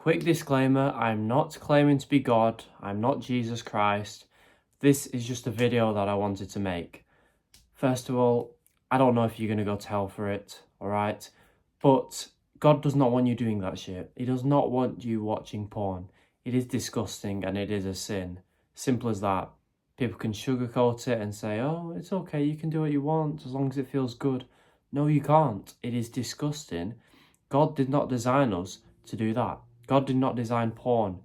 Quick disclaimer, I'm not claiming to be God, I'm not Jesus Christ. This is just a video that I wanted to make. First of all, I don't know if you're going to go to hell for it, alright? But God does not want you doing that shit. He does not want you watching porn. It is disgusting and it is a sin. Simple as that. People can sugarcoat it and say, oh, it's okay, you can do what you want as long as it feels good. No, you can't. It is disgusting. God did not design us to do that. God did not design porn.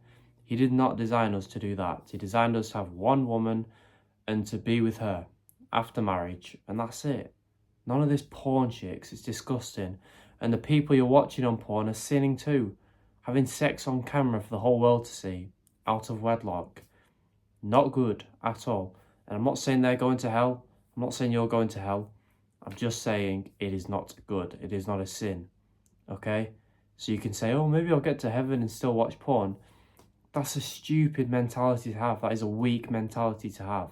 He did not design us to do that. He designed us to have one woman and to be with her after marriage, and that's it. None of this porn shit, it's disgusting. And the people you're watching on porn are sinning too. Having sex on camera for the whole world to see, out of wedlock. Not good at all. And I'm not saying they're going to hell. I'm not saying you're going to hell. I'm just saying it is not good. It is not a sin. Okay? So you can say, oh, maybe I'll get to heaven and still watch porn. That's a stupid mentality to have. That is a weak mentality to have.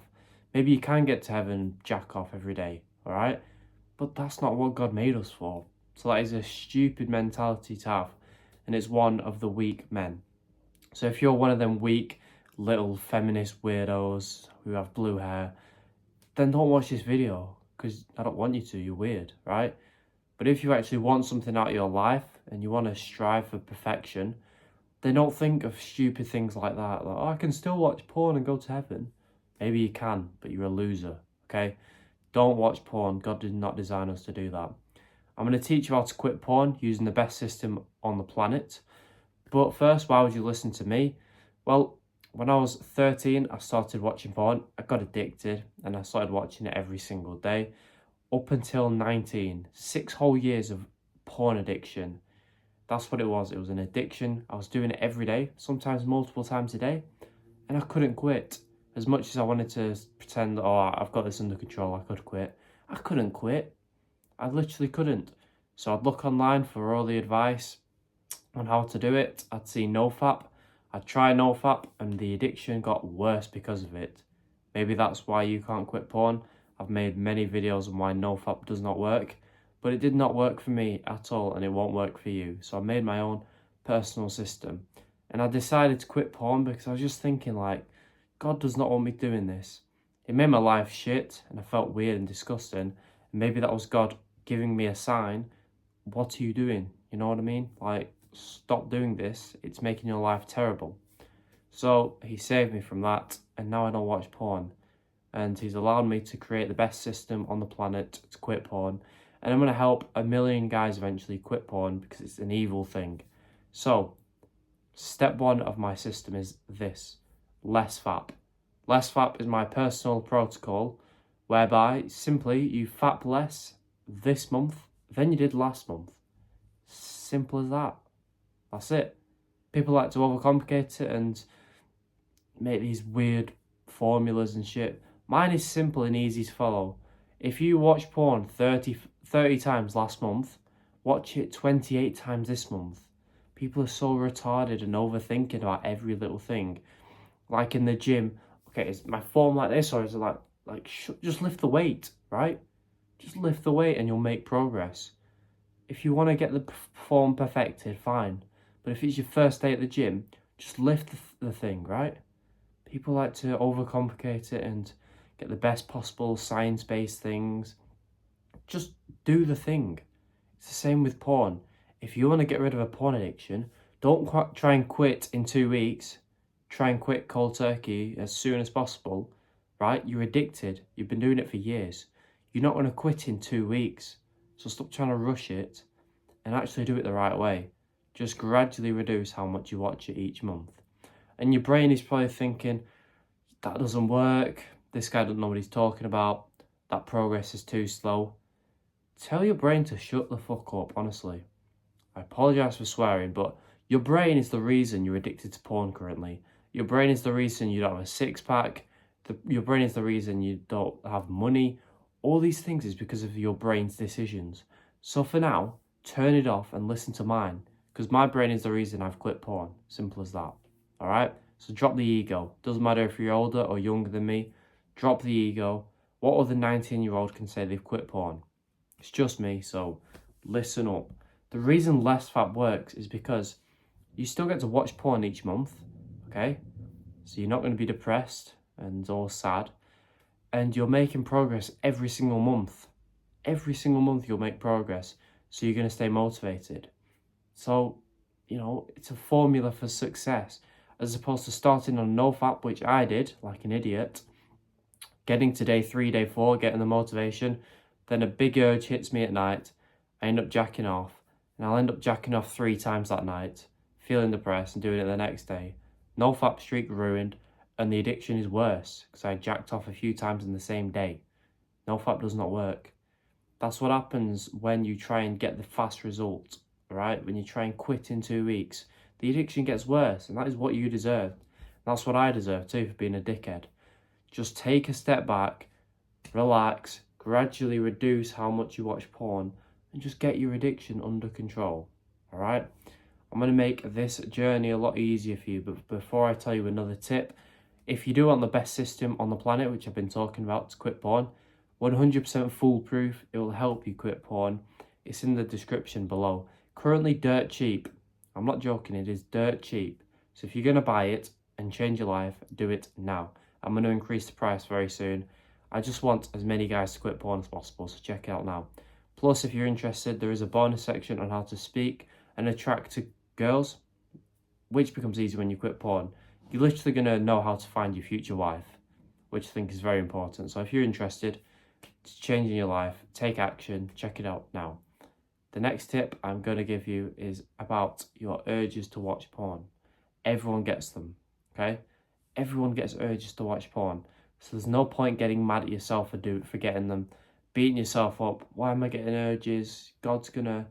Maybe you can get to heaven and jack off every day, all right? But that's not what God made us for. So that is a stupid mentality to have. And it's one of the weak men. So if you're one of them weak little feminist weirdos who have blue hair, then don't watch this video, because I don't want you to. You're weird, right? But if you actually want something out of your life and you want to strive for perfection, then don't think of stupid things like that. Like, oh, I can still watch porn and go to heaven. Maybe you can, but you're a loser, okay? Don't watch porn. God did not design us to do that. I'm going to teach you how to quit porn using the best system on the planet. But first, why would you listen to me? Well, when I was 13, I started watching porn. I got addicted and I started watching it every single day. Up until 19, 6 whole years of porn addiction. That's what it was. It was an addiction. I was doing it every day, sometimes multiple times a day, and I couldn't quit. As much as I wanted to pretend, oh, I've got this under control, I could quit. I couldn't quit. I literally couldn't. So I'd look online for all the advice on how to do it. I'd see NoFap. I'd try NoFap, and the addiction got worse because of it. Maybe that's why you can't quit porn. I've made many videos on why NoFap does not work, but it did not work for me at all, and it won't work for you. So I made my own personal system, and I decided to quit porn because I was just thinking, like, God does not want me doing this. It made my life shit, and I felt weird and disgusting, and maybe that was God giving me a sign. What are you doing? You know what I mean? Like, stop doing this. It's making your life terrible. So he saved me from that, and now I don't watch porn. And he's allowed me to create the best system on the planet to quit porn. And I'm going to help a million guys eventually quit porn because it's an evil thing. So, step 1 of my system is this: less fap. Less fap is my personal protocol whereby simply you fap less this month than you did last month. Simple as that. That's it. People like to overcomplicate it and make these weird formulas and shit. Mine is simple and easy to follow. If you watch porn 30 times last month, watch it 28 times this month. People are so retarded and overthinking about every little thing. Like in the gym, okay, is my form like this, or is it just lift the weight, right? Just lift the weight and you'll make progress. If you want to get the form perfected, fine. But if it's your first day at the gym, just lift the thing, right? People like to overcomplicate it and get the best possible science-based things. Just do the thing. It's the same with porn. If you want to get rid of a porn addiction, don't try and quit in 2 weeks. Try and quit cold turkey as soon as possible, right? You're addicted. You've been doing it for years. You're not going to quit in 2 weeks. So stop trying to rush it and actually do it the right way. Just gradually reduce how much you watch it each month. And your brain is probably thinking, that doesn't work. This guy doesn't know what he's talking about. That progress is too slow. Tell your brain to shut the fuck up, honestly. I apologise for swearing, but your brain is the reason you're addicted to porn currently. Your brain is the reason you don't have a six-pack. Your brain is the reason you don't have money. All these things is because of your brain's decisions. So for now, turn it off and listen to mine, because my brain is the reason I've quit porn. Simple as that. Alright? So drop the ego. Doesn't matter if you're older or younger than me. Drop the ego. What other 19-year-old can say they've quit porn? It's just me, so listen up. The reason less fap works is because you still get to watch porn each month, okay? So you're not going to be depressed and all sad. And you're making progress every single month. Every single month you'll make progress. So you're going to stay motivated. So, it's a formula for success. As opposed to starting on NoFap, which I did, like an idiot, getting to day 3, day 4, getting the motivation, then a big urge hits me at night, I end up jacking off, and I'll end up jacking off 3 times that night, feeling depressed and doing it the next day. NoFap streak ruined, and the addiction is worse, because I jacked off a few times in the same day. NoFap does not work. That's what happens when you try and get the fast result, right? When you try and quit in 2 weeks, the addiction gets worse, and that is what you deserve. That's what I deserve too for being a dickhead. Just take a step back, relax, gradually reduce how much you watch porn, and just get your addiction under control, all right? I'm going to make this journey a lot easier for you, but before I tell you another tip, if you do want the best system on the planet, which I've been talking about to quit porn, 100% foolproof, it will help you quit porn. It's in the description below. Currently dirt cheap. I'm not joking, it is dirt cheap. So if you're going to buy it and change your life, do it now. I'm going to increase the price very soon. I just want as many guys to quit porn as possible, so check it out now. Plus, if you're interested, there is a bonus section on how to speak and attract to girls, which becomes easy when you quit porn. You're literally going to know how to find your future wife, which I think is very important. So if you're interested, it's changing your life, take action, check it out now. The next tip I'm going to give you is about your urges to watch porn. Everyone gets them, okay? Everyone gets urges to watch porn. So there's no point getting mad at yourself for getting them, beating yourself up. Why am I getting urges? God's going to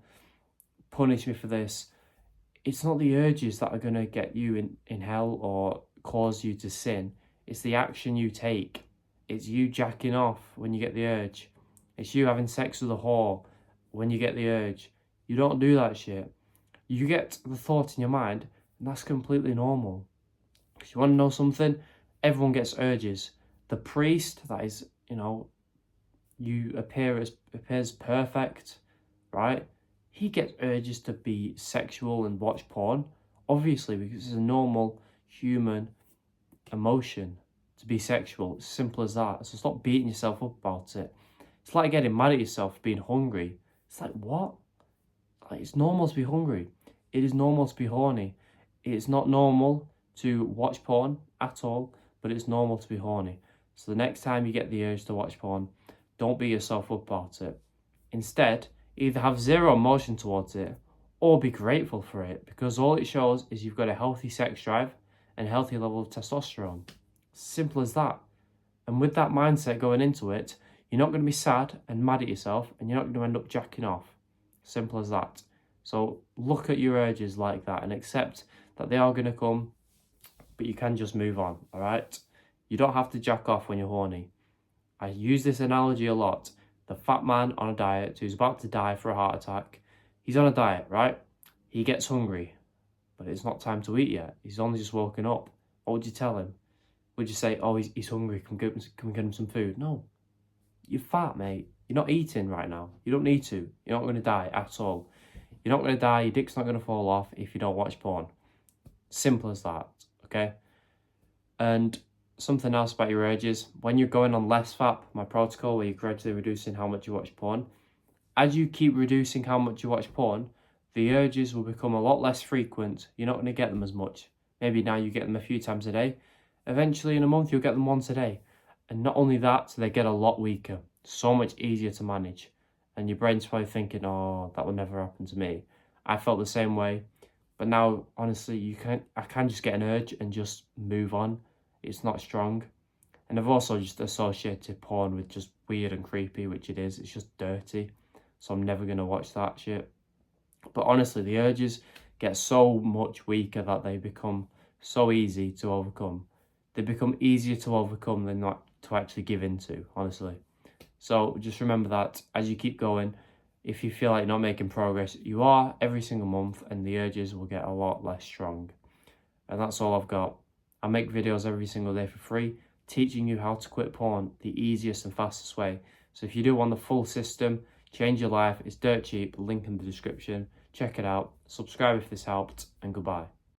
punish me for this. It's not the urges that are going to get you in hell or cause you to sin. It's the action you take. It's you jacking off when you get the urge. It's you having sex with a whore when you get the urge. You don't do that shit. You get the thought in your mind, and that's completely normal. Because you want to know something? Everyone gets urges. The priest that is, you appears perfect, right? He gets urges to be sexual and watch porn, obviously, because it's a normal human emotion to be sexual. It's simple as that. So stop beating yourself up about it. It's like getting mad at yourself for being hungry. It's like, what? Like, it's normal to be hungry. It is normal to be horny. It's not normal to watch porn at all, but it's normal to be horny. So the next time you get the urge to watch porn, don't beat yourself up about it. Instead, either have zero emotion towards it or be grateful for it, because all it shows is you've got a healthy sex drive and a healthy level of testosterone. Simple as that. And with that mindset going into it, you're not going to be sad and mad at yourself, and you're not going to end up jacking off. Simple as that. So look at your urges like that and accept that they are going to come, but you can just move on, all right? You don't have to jack off when you're horny. I use this analogy a lot. The fat man on a diet who's about to die for a heart attack. He's on a diet, right? He gets hungry, but it's not time to eat yet. He's only just woken up. What would you tell him? Would you say, oh, he's hungry, can we get him some food? No. You're fat, mate. You're not eating right now. You don't need to. You're not going to die at all. You're not going to die. Your dick's not going to fall off if you don't watch porn. Simple as that, okay? And something else about your urges. When you're going on less fap, my protocol, where you're gradually reducing how much you watch porn, as you keep reducing how much you watch porn, the urges will become a lot less frequent. You're not going to get them as much. Maybe now you get them a few times a day. Eventually in a month, you'll get them once a day. And not only that, they get a lot weaker. So much easier to manage. And your brain's probably thinking, oh, that would never happen to me. I felt the same way. But now, honestly, I can just get an urge and just move on. It's not strong. And I've also just associated porn with just weird and creepy, which it is. It's just dirty. So I'm never going to watch that shit. But honestly, the urges get so much weaker that they become so easy to overcome. They become easier to overcome than not to actually give into, honestly. So just remember that as you keep going, if you feel like you're not making progress, you are every single month, and the urges will get a lot less strong. And that's all I've got. I make videos every single day for free, teaching you how to quit porn the easiest and fastest way. So if you do want the full system, change your life, it's dirt cheap, link in the description. Check it out, subscribe if this helped, and goodbye.